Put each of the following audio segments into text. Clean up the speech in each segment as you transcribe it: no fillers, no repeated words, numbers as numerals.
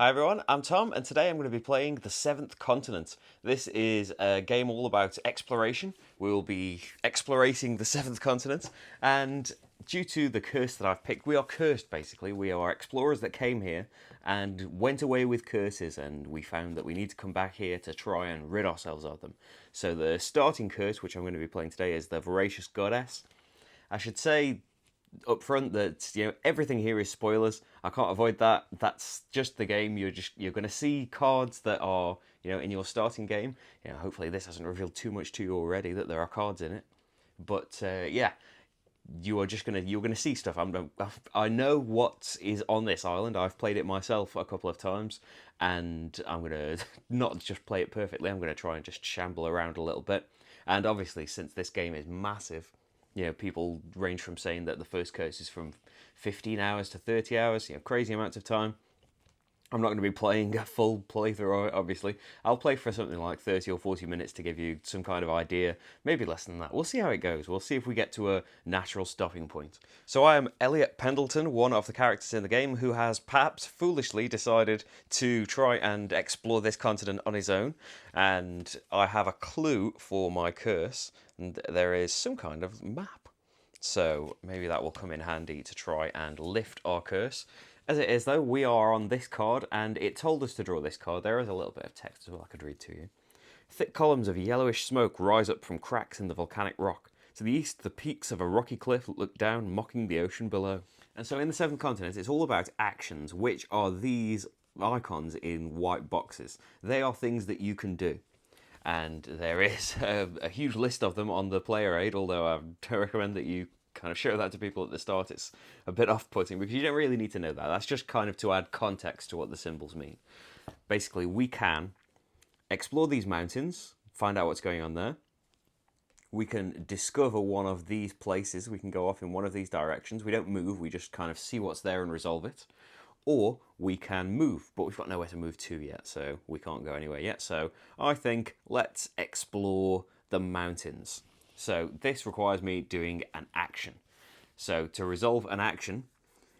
Hi everyone, I'm Tom, and today I'm going to be playing The Seventh Continent. This is a game all about exploration. We will be explorating the Seventh Continent, and due to the curse that I've picked, we are cursed basically. We are explorers that came here and went away with curses, and we found that we need to come back here to try and rid ourselves of them. So the starting curse, which I'm going to be playing today, is the Voracious Goddess. I should say up front that everything here is spoilers. I can't avoid that. That's just the game. You're going to see cards that are in your starting game. Hopefully this hasn't revealed too much to you already that there are cards in it. But yeah, you're gonna see stuff. I know what is on this island. I've played it myself a couple of times, and I'm gonna not just play it perfectly. I'm gonna try and just shamble around a little bit. And obviously, since this game is massive, people range from saying that the first curse is from 15 hours to 30 hours, crazy amounts of time. I'm not going to be playing a full playthrough, obviously. I'll play for something like 30 or 40 minutes to give you some kind of idea, maybe less than that. We'll see how it goes. We'll see if we get to a natural stopping point. So I am Elliot Pendleton, one of the characters in the game, who has perhaps foolishly decided to try and explore this continent on his own. And I have a clue for my curse, and there is some kind of map. So maybe that will come in handy to try and lift our curse. As it is, though, we are on this card, and it told us to draw this card. There is a little bit of text as well I could read to you. Thick columns of yellowish smoke rise up from cracks in the volcanic rock. To the east, the peaks of a rocky cliff look down, mocking the ocean below. And so in the Seventh Continent, it's all about actions, which are these icons in white boxes. They are things that you can do. And there is a huge list of them on the player aid, although I don't recommend that you kind of show that to people at the start. It's a bit off-putting because you don't really need to know that. That's just kind of to add context to what the symbols mean. Basically, we can explore these mountains, find out what's going on there. We can discover one of these places. We can go off in one of these directions. We don't move, we just kind of see what's there and resolve it. Or we can move, but we've got nowhere to move to yet, so we can't go anywhere yet. So I think let's explore the mountains. So this requires me doing an action. So to resolve an action,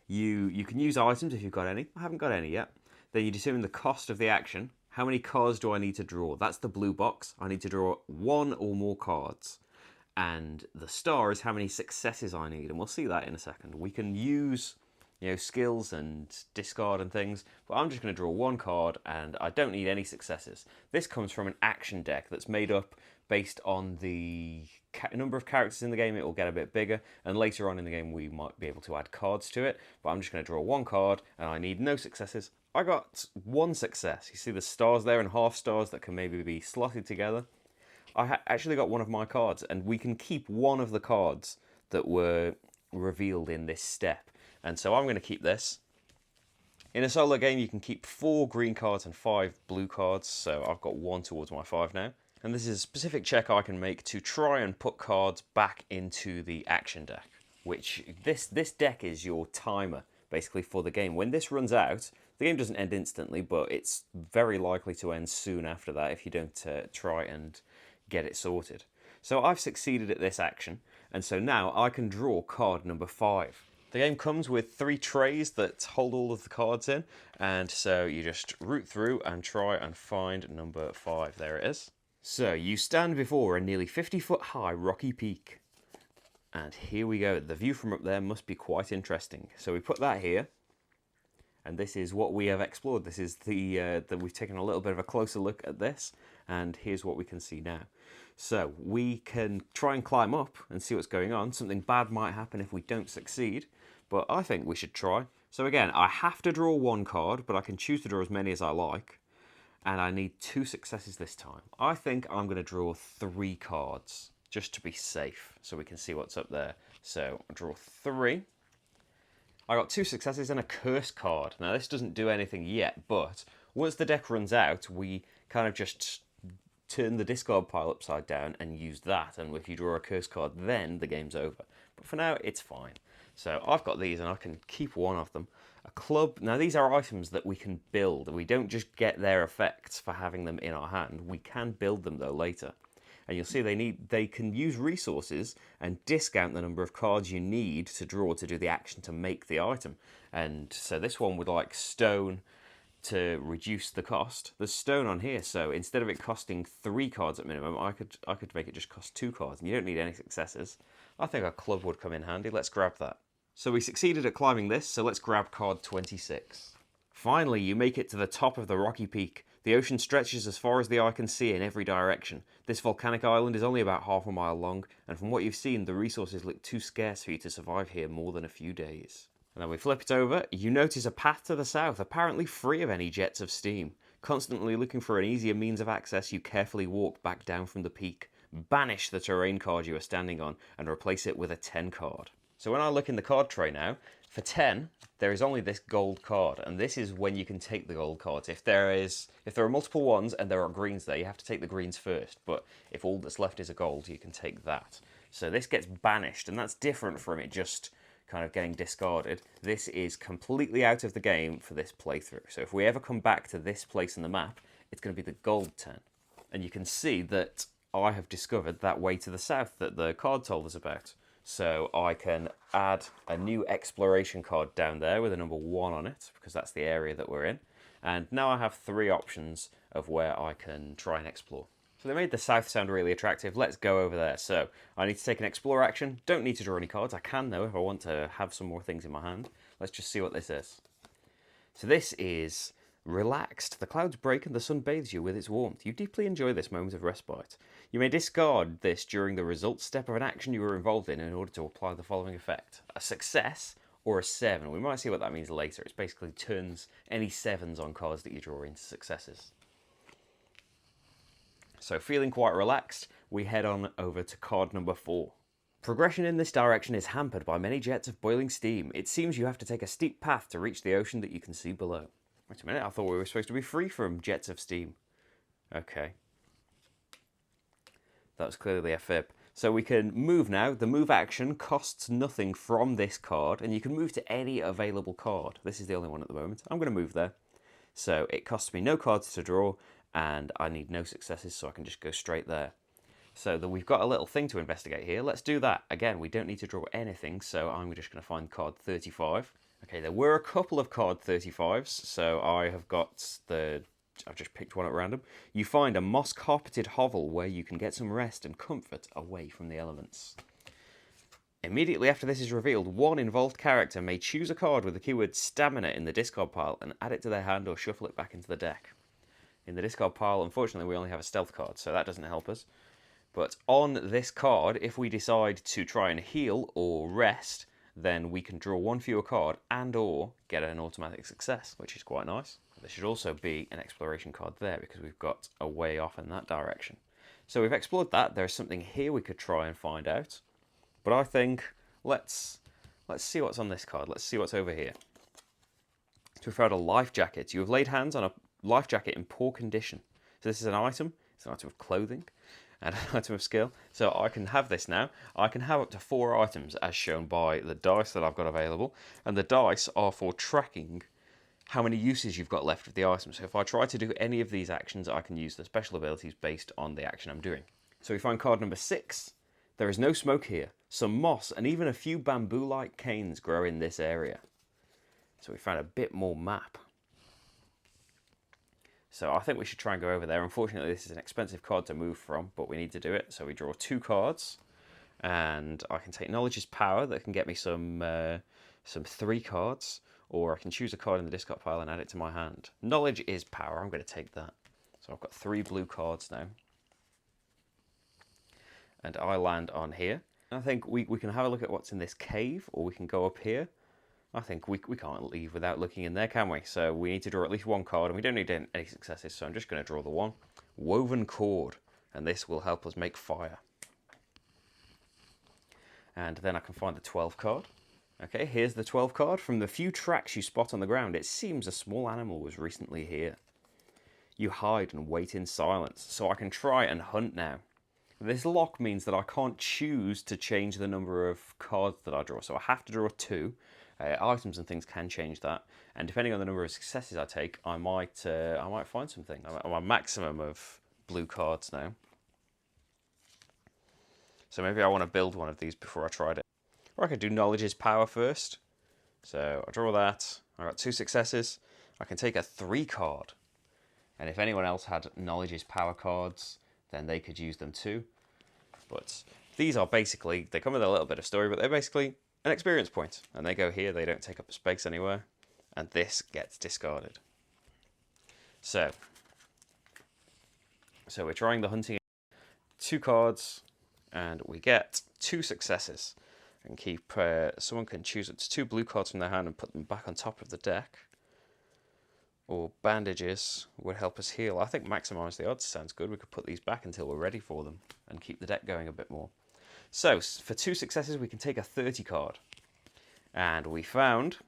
you can use items if you've got any. I haven't got any yet. Then you determine the cost of the action. How many cards do I need to draw? That's the blue box. I need to draw one or more cards. And the star is how many successes I need. And we'll see that in a second. We can use skills and discard and things, but I'm just going to draw one card and I don't need any successes. This comes from an action deck that's made up based on the number of characters in the game. It will get a bit bigger, and later on in the game we might be able to add cards to it, but I'm just going to draw one card and I need no successes. I got one success. You see the stars there and half stars that can maybe be slotted together. I actually got one of my cards, and we can keep one of the cards that were revealed in this step. And so I'm going to keep this. In a solo game, you can keep 4 green cards and 5 blue cards, so I've got 1 towards my 5 now. And this is a specific check I can make to try and put cards back into the action deck, which this deck is your timer, basically, for the game. When this runs out, the game doesn't end instantly, but it's very likely to end soon after that if you don't try and get it sorted. So I've succeeded at this action, and so now I can draw card number 5. The game comes with 3 trays that hold all of the cards in, and so you just root through and try and find number 5. There it is. So you stand before a nearly 50-foot high rocky peak. And here we go. The view from up there must be quite interesting. So we put that here, and this is what we have explored. This is we've taken a little bit of a closer look at this, and here's what we can see now. So we can try and climb up and see what's going on. Something bad might happen if we don't succeed, but I think we should try. So again, I have to draw 1 card, but I can choose to draw as many as I like, and I need 2 successes this time. I think I'm going to draw 3 cards, just to be safe, so we can see what's up there. So I'll draw 3. I got 2 successes and a curse card. Now this doesn't do anything yet, but once the deck runs out, we kind of just turn the discard pile upside down and use that, and if you draw a curse card, then the game's over. But for now, it's fine. So I've got these, and I can keep 1 of them. A club. Now these are items that we can build. We don't just get their effects for having them in our hand. We can build them though later. And you'll see they can use resources and discount the number of cards you need to draw to do the action to make the item. And so this one would like stone, to reduce the cost, there's stone on here. So instead of it costing 3 cards at minimum, I could make it just cost 2 cards, and you don't need any successes. I think a club would come in handy. Let's grab that. So we succeeded at climbing this, so let's grab card 26. Finally, you make it to the top of the rocky peak. The ocean stretches as far as the eye can see in every direction. This volcanic island is only about half a mile long, and from what you've seen, the resources look too scarce for you to survive here more than a few days. And then we flip it over, you notice a path to the south, apparently free of any jets of steam. Constantly looking for an easier means of access, you carefully walk back down from the peak. Banish the terrain card you are standing on, and replace it with a 10 card. So when I look in the card tray now, for 10, there is only this gold card, and this is when you can take the gold cards. If there are multiple ones and there are greens there, you have to take the greens first, but if all that's left is a gold, you can take that. So this gets banished, and that's different from it just kind of getting discarded. This is completely out of the game for this playthrough. So if we ever come back to this place in the map, it's going to be the gold 10. And you can see that I have discovered that way to the south that the card told us about. So I can add a new exploration card down there with a number 1 on it, because that's the area that we're in. And now I have 3 options of where I can try and explore. So they made the south sound really attractive. Let's go over there. So I need to take an explore action. Don't need to draw any cards. I can though if I want to have some more things in my hand. Let's just see what this is. So this is relaxed. The clouds break and the sun bathes you with its warmth. You deeply enjoy this moment of respite. You may discard this during the result step of an action you were involved in order to apply the following effect. A success or a 7. We might see what that means later. It basically turns any 7s on cards that you draw into successes. So feeling quite relaxed, we head on over to card number 4. Progression in this direction is hampered by many jets of boiling steam. It seems you have to take a steep path to reach the ocean that you can see below. Wait a minute, I thought we were supposed to be free from jets of steam. Okay. That was clearly a fib. So we can move now. The move action costs nothing from this card, and you can move to any available card. This is the only one at the moment. I'm going to move there. So it costs me no cards to draw, and I need no successes, so I can just go straight there. So we've got a little thing to investigate here. Let's do that. Again, we don't need to draw anything, so I'm just going to find card 35. Okay, there were a couple of card 35s, so I've just picked one at random. You find a moss-carpeted hovel where you can get some rest and comfort away from the elements. Immediately after this is revealed, one involved character may choose a card with the keyword stamina in the discard pile and add it to their hand or shuffle it back into the deck. In the discard pile, unfortunately, we only have a stealth card, so that doesn't help us. But on this card, if we decide to try and heal or rest, then we can draw 1 fewer card and or get an automatic success, which is quite nice. There should also be an exploration card there because we've got a way off in that direction. So we've explored that. There's something here we could try and find out. But I think let's see what's on this card. Let's see what's over here. So we've found a life jacket. You have laid hands on a life jacket in poor condition. So this is an item. It's an item of clothing and an item of skill. So I can have this now. I can have up to 4 items as shown by the dice that I've got available. And the dice are for tracking how many uses you've got left of the item. So if I try to do any of these actions, I can use the special abilities based on the action I'm doing. So we find card number 6. There is no smoke here. Some moss and even a few bamboo-like canes grow in this area. So we found a bit more map. So I think we should try and go over there. Unfortunately, this is an expensive card to move from, but we need to do it. So we draw 2 cards, and I can take Knowledge's Power that can get me some 3 cards, or I can choose a card in the discard pile and add it to my hand. Knowledge is power. I'm going to take that. So I've got 3 blue cards now. And I land on here. I think we can have a look at what's in this cave, or we can go up here. I think we can't leave without looking in there, can we? So we need to draw at least 1 card, and we don't need any successes, so I'm just going to draw the 1. Woven Cord, and this will help us make fire. And then I can find the 12 card. Okay, here's the 12 card. From the few tracks you spot on the ground, it seems a small animal was recently here. You hide and wait in silence, so I can try and hunt now. This lock means that I can't choose to change the number of cards that I draw, so I have to draw 2. Items and things can change that, and depending on the number of successes I take, I might find something. I'm at my maximum of blue cards now. So maybe I want to build one of these before I tried it. Or I could do Knowledge's Power first. So I draw that. I got 2 successes. I can take a 3 card. And if anyone else had Knowledge is Power cards, then they could use them too. But these are basically, they come with a little bit of story, but they're basically an experience point. And they go here, they don't take up space anywhere. And this gets discarded. So we're trying the hunting. 2 cards, and we get 2 successes. And keep, someone can choose it's 2 blue cards from their hand and put them back on top of the deck. Or bandages would help us heal. I think maximise the odds sounds good. We could put these back until we're ready for them and keep the deck going a bit more. So, for 2 successes, we can take a 30 card. And we found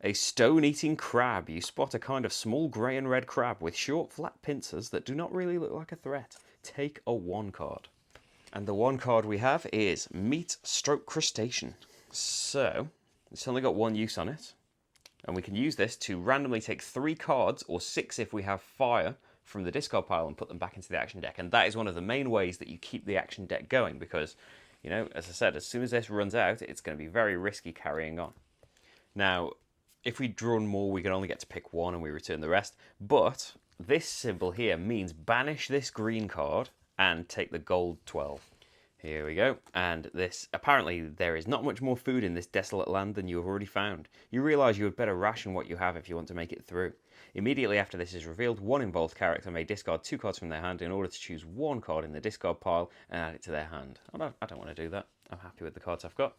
a stone-eating crab. You spot a kind of small grey and red crab with short, flat pincers that do not really look like a threat. Take a 1 card. And the 1 card we have is Meat Stroke Crustacean. So, it's only got 1 use on it. And we can use this to randomly take 3 cards, or 6 if we have fire, from the discard pile and put them back into the action deck. And that is one of the main ways that you keep the action deck going because, you know, as I said, as soon as this runs out, it's going to be very risky carrying on. Now, if we draw more, we can only get to pick 1 and we return the rest. But this symbol here means banish this green card and take the gold 12. Here we go, and this, apparently there is not much more food in this desolate land than you have already found. You realise you had better ration what you have if you want to make it through. Immediately after this is revealed, one involved character may discard 2 cards from their hand in order to choose 1 card in the discard pile and add it to their hand. I don't want to do that. I'm happy with the cards I've got.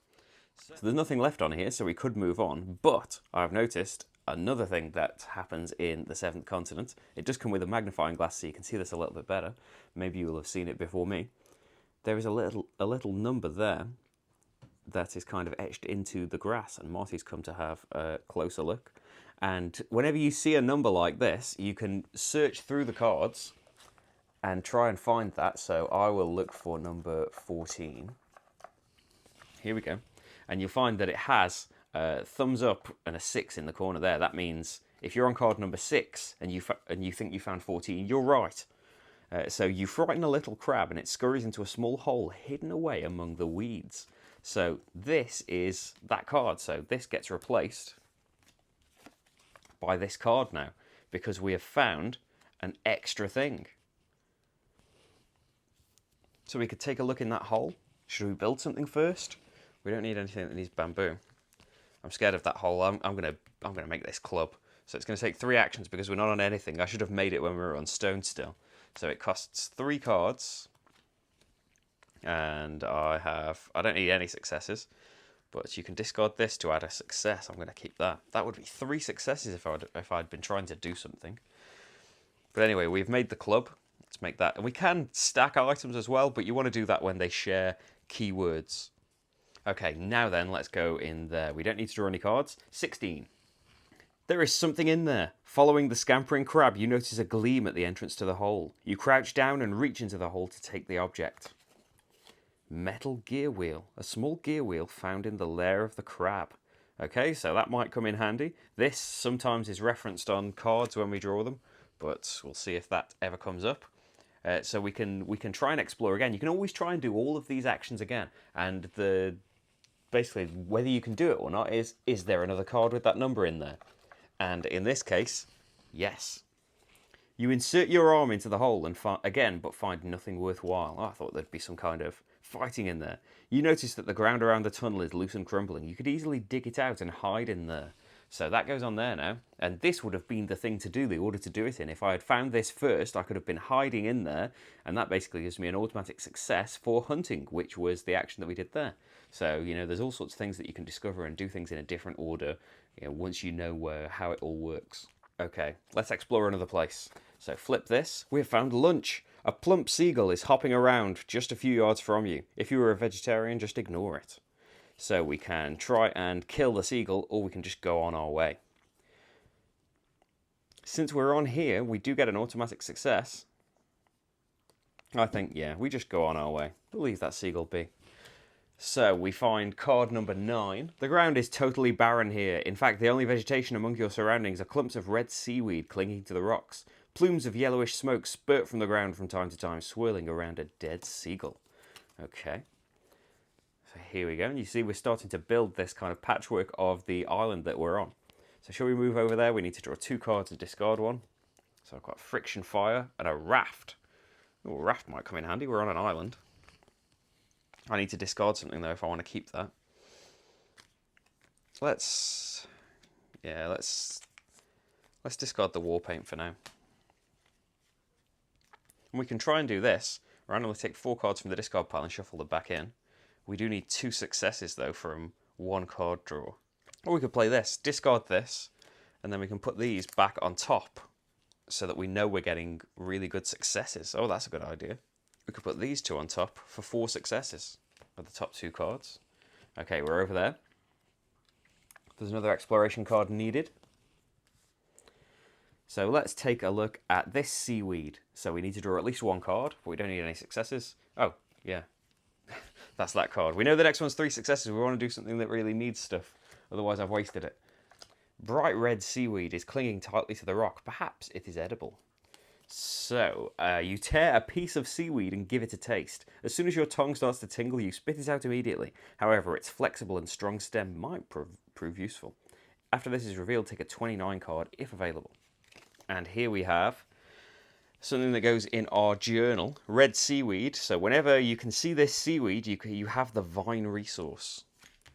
So there's nothing left on here, so we could move on, but I've noticed another thing that happens in the 7th continent. It does come with a magnifying glass so you can see this a little bit better. Maybe you will have seen it before me. There is a little number there that is kind of etched into the grass, and Marty's come to have a closer look. And whenever you see a number like this, you can search through the cards and try and find that. So I will look for number 14. Here we go. And you'll find that it has a thumbs up and a 6 in the corner there. That means if you're on card number 6 and you think you found 14, you're right. So you frighten a little crab and it scurries into a small hole hidden away among the weeds. So this is that card. So this gets replaced by this card now because we have found an extra thing. So we could take a look in that hole. Should we build something first? We don't need anything that needs bamboo. I'm scared of that hole. I'm gonna make this club. So it's going to take 3 actions because we're not on anything. I should have made it when we were on stone still. So it costs 3 cards, and I don't need any successes, but you can discard this to add a success. I'm going to keep that. That would be 3 successes if I'd been trying to do something. But anyway, we've made the club. Let's make that. And we can stack items as well, but you want to do that when they share keywords. Okay, now then, let's go in there. We don't need to draw any cards. 16. There is something in there. Following the scampering crab, you notice a gleam at the entrance to the hole. You crouch down and reach into the hole to take the object. Metal gear wheel. A small gear wheel found in the lair of the crab. Okay, so that might come in handy. This sometimes is referenced on cards when we draw them, but we'll see if that ever comes up. So we can try and explore again. You can always try and do all of these actions again, and basically whether you can do it or not is there another card with that number in there? And in this case, yes. You insert your arm into the hole and but find nothing worthwhile. Oh, I thought there'd be some kind of fighting in there. You notice that the ground around the tunnel is loose and crumbling. You could easily dig it out and hide in there. So that goes on there now. And this would have been the thing to do, the order to do it in. If I had found this first, I could have been hiding in there. And that basically gives me an automatic success for hunting, which was the action that we did there. So, you know, there's all sorts of things that you can discover and do things in a different order, you know, once you know how it all works. Okay, let's explore another place. So flip this. We have found lunch. A plump seagull is hopping around just a few yards from you. If you were a vegetarian, just ignore it. So we can try and kill the seagull, or we can just go on our way. Since we're on here, we do get an automatic success. I think, yeah, we just go on our way. We'll leave that seagull be. So we find card number 9. The ground is totally barren here. In fact, the only vegetation among your surroundings are clumps of red seaweed clinging to the rocks. Plumes of yellowish smoke spurt from the ground from time to time, swirling around a dead seagull. Okay. So here we go. And you see we're starting to build this kind of patchwork of the island that we're on. So shall we move over there? We need to draw 2 cards and discard 1. So I've got Friction Fire and a Raft. Oh, a Raft might come in handy. We're on an island. I need to discard something though if I want to keep that. Let's discard the War Paint for now. And we can try and do this. Randomly take 4 cards from the discard pile and shuffle them back in. We do need 2 successes though from 1 card draw. Or we could play this, discard this, and then we can put these back on top so that we know we're getting really good successes. Oh, that's a good idea. We could put these 2 on top for 4 successes with the top 2 cards. Okay, we're over there. There's another exploration card needed. So let's take a look at this seaweed. So we need to draw at least 1 card, but we don't need any successes. Oh, yeah. That's that card. We know the next one's 3 successes. We want to do something that really needs stuff. Otherwise, I've wasted it. Bright red seaweed is clinging tightly to the rock. Perhaps it is edible. So, you tear a piece of seaweed and give it a taste. As soon as your tongue starts to tingle, you spit it out immediately. However, its flexible and strong stem might prove useful. After this is revealed, take a 29 card if available. And here we have something that goes in our journal. Red seaweed. So whenever you can see this seaweed, you have the vine resource.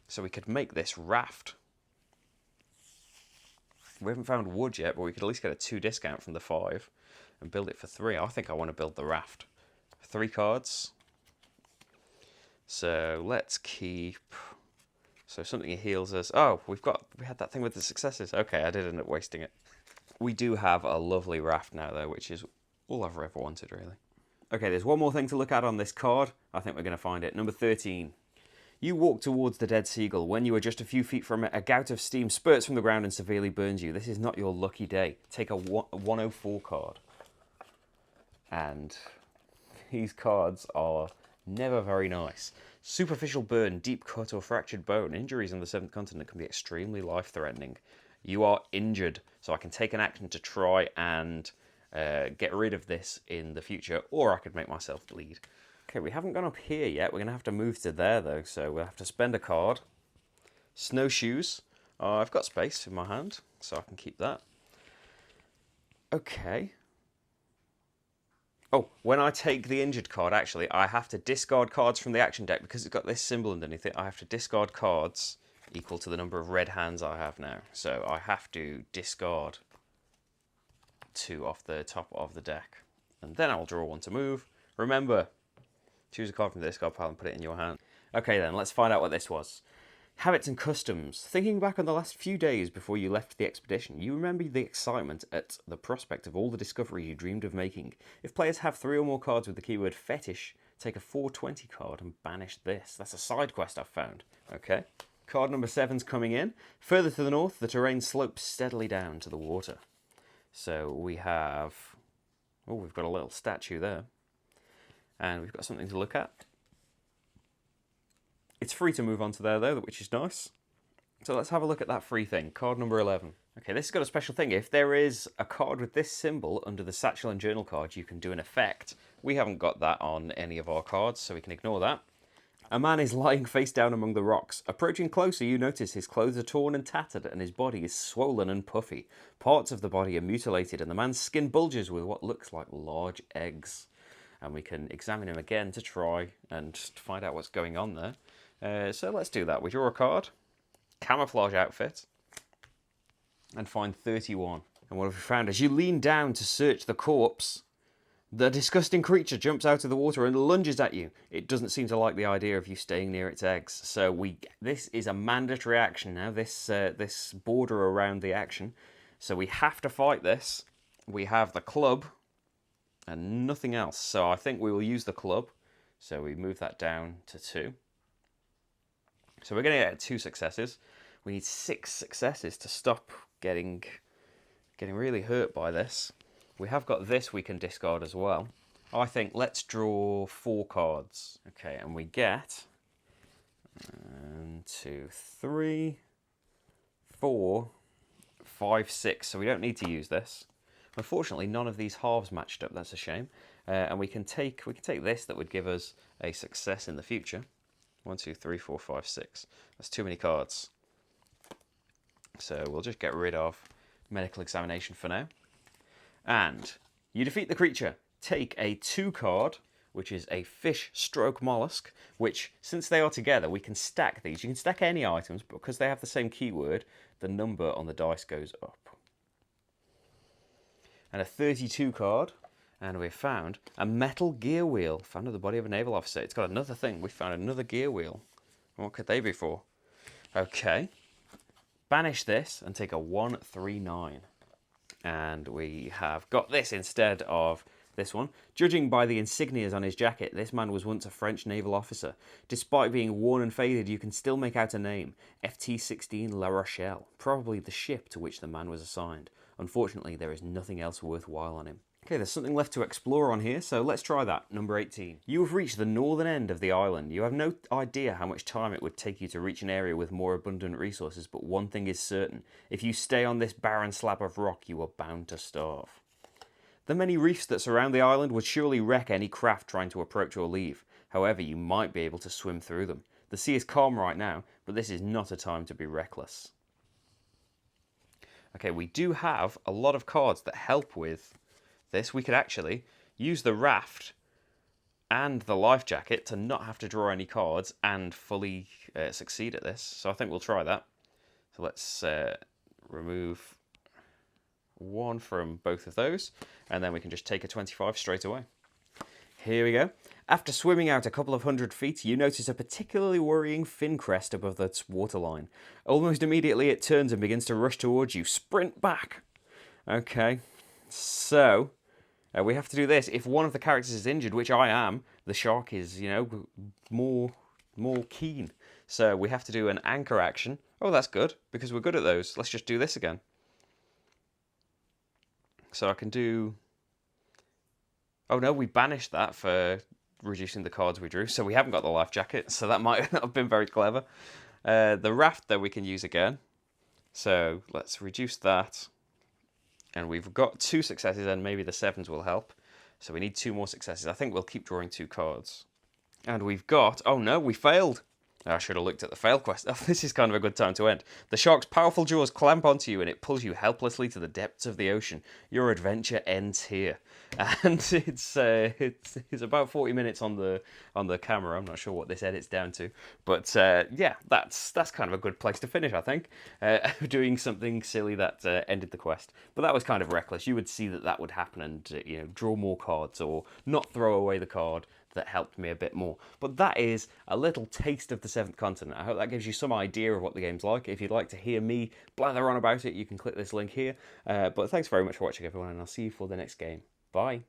So we could make this raft. We haven't found wood yet, but we could at least get a 2 discount from the 5 and build it for 3. I think I want to build the raft. 3 cards. So let's keep... So something heals us. Oh, we had that thing with the successes. Okay, I did end up wasting it. We do have a lovely raft now, though, which is all I've ever wanted, really. Okay, there's one more thing to look at on this card. I think we're going to find it. Number 13. You walk towards the dead seagull. When you are just a few feet from it, a gout of steam spurts from the ground and severely burns you. This is not your lucky day. Take a 104 card. And these cards are never very nice. Superficial burn, deep cut or fractured bone. Injuries on the 7th continent can be extremely life-threatening. You are injured, so I can take an action to try and get rid of this in the future, or I could make myself bleed. Okay, we haven't gone up here yet. We're going to have to move to there, though, so we'll have to spend a card. Snowshoes. I've got space in my hand, so I can keep that. Okay. Oh, when I take the injured card, actually, I have to discard cards from the action deck because it's got this symbol underneath it. I have to discard cards equal to the number of red hands I have now. So I have to discard 2 off the top of the deck. And then I'll draw 1 to move. Remember, choose a card from the discard pile and put it in your hand. Okay then, let's find out what this was. Habits and customs. Thinking back on the last few days before you left the expedition, you remember the excitement at the prospect of all the discovery you dreamed of making. If players have 3 or more cards with the keyword fetish, take a 420 card and banish this. That's a side quest I've found. Okay. Card number 7's coming in. Further to the north, the terrain slopes steadily down to the water. So we have... Oh, we've got a little statue there. And we've got something to look at. It's free to move on to there, though, which is nice. So let's have a look at that free thing. Card number 11. Okay, this has got a special thing. If there is a card with this symbol under the satchel and journal card, you can do an effect. We haven't got that on any of our cards, so we can ignore that. A man is lying face down among the rocks. Approaching closer, you notice his clothes are torn and tattered, and his body is swollen and puffy. Parts of the body are mutilated, and the man's skin bulges with what looks like large eggs. And we can examine him again to try and find out what's going on there. So let's do that. We draw a card, camouflage outfit, and find 31. And what have we found? As you lean down to search the corpse, the disgusting creature jumps out of the water and lunges at you. It doesn't seem to like the idea of you staying near its eggs. So this is a mandatory action now, this border around the action. So we have to fight this. We have the club and nothing else. So I think we will use the club. So we move that down to 2. So we're going to get 2 successes. We need 6 successes to stop getting really hurt by this. We have got this we can discard as well. I think let's draw 4 cards. Okay, and we get 1, 2, 3, 4, 5, 6. So we don't need to use this. Unfortunately, none of these halves matched up. That's a shame. And we can take this that would give us a success in the future. 1, 2, 3, 4, 5, 6. That's too many cards. So we'll just get rid of medical examination for now. And you defeat the creature. Take a 2 card, which is a fish stroke mollusk, which, since they are together, we can stack these. You can stack any items, but because they have the same keyword, the number on the dice goes up. And a 32 card, and we've found a metal gear wheel, found in the body of a naval officer. It's got another thing. We found another gear wheel. What could they be for? Okay. Banish this and take a 139. And we have got this instead of this one. Judging by the insignias on his jacket, this man was once a French naval officer. Despite being worn and faded, you can still make out a name. FT-16 La Rochelle, probably the ship to which the man was assigned. Unfortunately, there is nothing else worthwhile on him. Okay, there's something left to explore on here, so let's try that. Number 18. You have reached the northern end of the island. You have no idea how much time it would take you to reach an area with more abundant resources, but one thing is certain. If you stay on this barren slab of rock, you are bound to starve. The many reefs that surround the island would surely wreck any craft trying to approach or leave. However, you might be able to swim through them. The sea is calm right now, but this is not a time to be reckless. Okay, we do have a lot of cards that help with this. We could actually use the raft and the life jacket to not have to draw any cards and fully succeed at this. So I think we'll try that. So let's remove 1 from both of those, and then we can just take a 25 straight away. Here we go. After swimming out a couple of 100 feet, you notice a particularly worrying fin crest above the waterline. Almost immediately it turns and begins to rush towards you. Sprint back! Okay, so we have to do this. If one of the characters is injured, which I am, the shark is, you know, more keen. So we have to do an anchor action. Oh, that's good, because we're good at those. Let's just do this again. So I can do... Oh no, we banished that for reducing the cards we drew, so we haven't got the life jacket, so that might not have been very clever. The raft, though, we can use again. So let's reduce that. And we've got 2 successes, and maybe the 7s will help. So we need 2 more successes. I think we'll keep drawing 2 cards. And we've got... Oh no, we failed! I should have looked at the fail quest. Oh, this is kind of a good time to end. The shark's powerful jaws clamp onto you and it pulls you helplessly to the depths of the ocean. Your adventure ends here. And it's about 40 minutes on the camera. I'm not sure what this edits down to. But yeah, that's kind of a good place to finish, I think. Doing something silly that ended the quest. But that was kind of reckless. You would see that would happen and you know, draw more cards or not throw away the card. That helped me a bit more. But that is a little taste of the 7th continent. I hope that gives you some idea of what the game's like. If you'd like to hear me blather on about it, you can click this link here. But thanks very much for watching, everyone, and I'll see you for the next game. Bye.